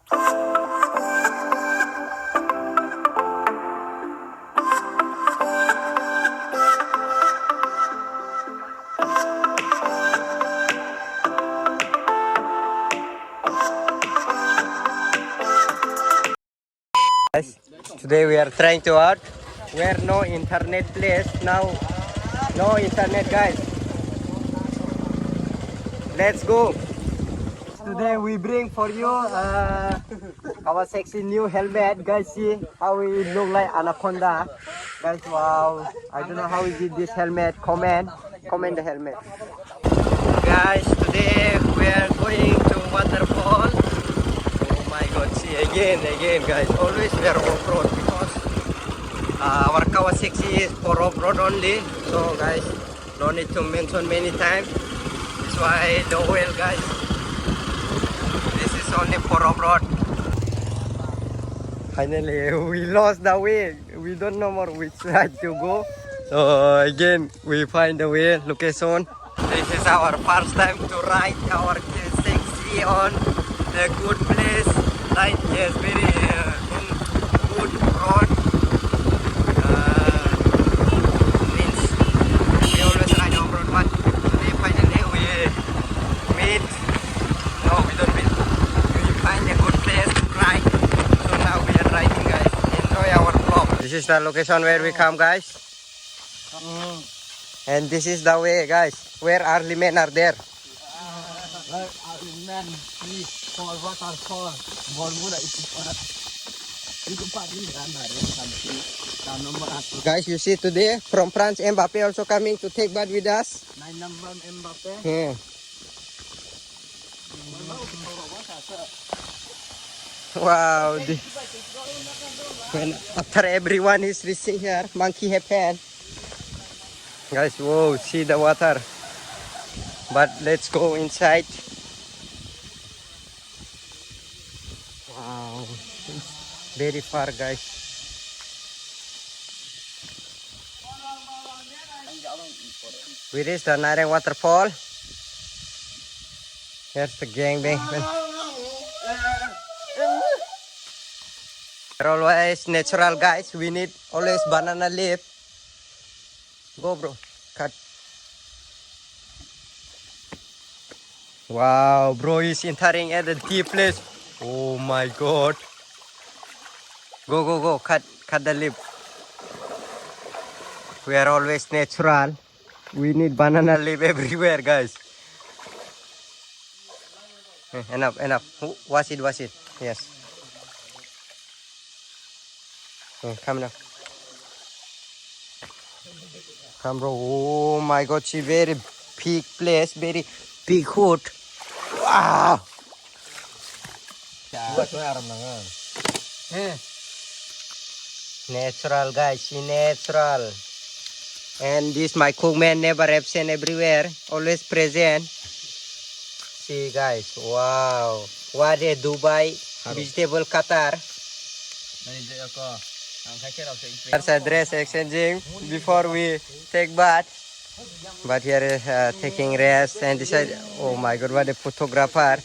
Guys, today we are trying to out where no internet place now. No internet, guys. Let's go. Today we bring for you our sexy new helmet. Guys, see how we look like anaconda. Guys, wow. I don't know how we did this helmet. Comment the helmet. Guys, today we are going to Waterfall. Oh my god, see again guys. Always we are off-road because our Kawasaki is for off-road only. So guys, no need to mention many times. That's why the oil, guys. This is only for off-road. Finally, we lost the way. We don't know more which side to go. So again, we find the way, location. This is our first time to ride our sexy on a good place. Like yes, very in good road. Means we always ride off-road, but today finally we meet. No, we don't meet. We find a good place to ride. So now we are riding, guys. Enjoy our vlog. This is the location where we come, guys. And this is the way, guys. Where early men are there. Early men, for waterfall. Guys, you see today from France, Mbappe also coming to take bath with us. 9 number Mbappe. Yeah. Wow. When after everyone is reaching here, monkey have pen. Guys, whoa, see the water. But let's go inside. Wow, it's very far, guys. We reached the Nareng Waterfall. Here's the gangbang. We're always natural, guys. We need always banana leaf. Go, bro. Cut. Wow, bro is entering at a deep place. Oh my god. Go. Cut the lip. We are always natural. We need banana leaf everywhere, guys. Enough. Wash it. Yes. Come now. Come, bro. Oh my god, she very big place, very big hood. Wow. Natural, guys. She natural. And this my cookman never absent everywhere, always present. See, guys. Wow. What a Dubai vegetable Qatar. There's a dress exchanging before we take bath. But here is taking rest and decide. Oh my god, what a photographer.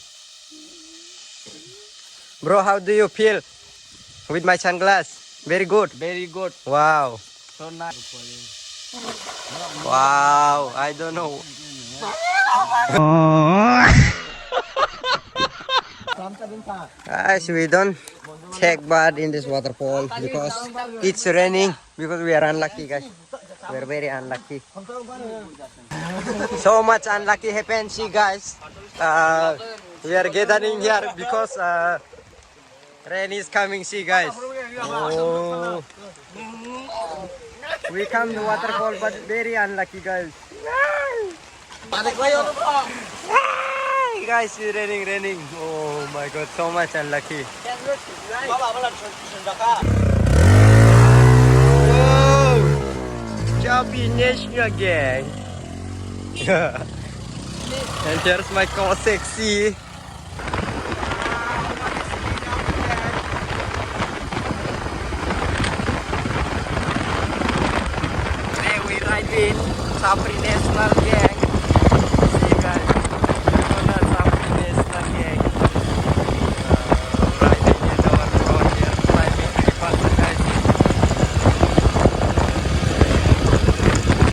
Bro, how do you feel with my sunglasses? Very good. Very good. Wow. So nice. Wow, I don't know. Guys, we don't take bath in this waterfall because it's raining. Because we are unlucky, guys. We are very unlucky. So much unlucky happens, see, guys. We are gathering here because rain is coming, see, guys. Oh. We come to waterfall, but very unlucky, guys. Guys, it's raining. Oh my god, so much unlucky. Chubby national gang. And here's my Kawasaki. Today we ride in Sapri National Gang.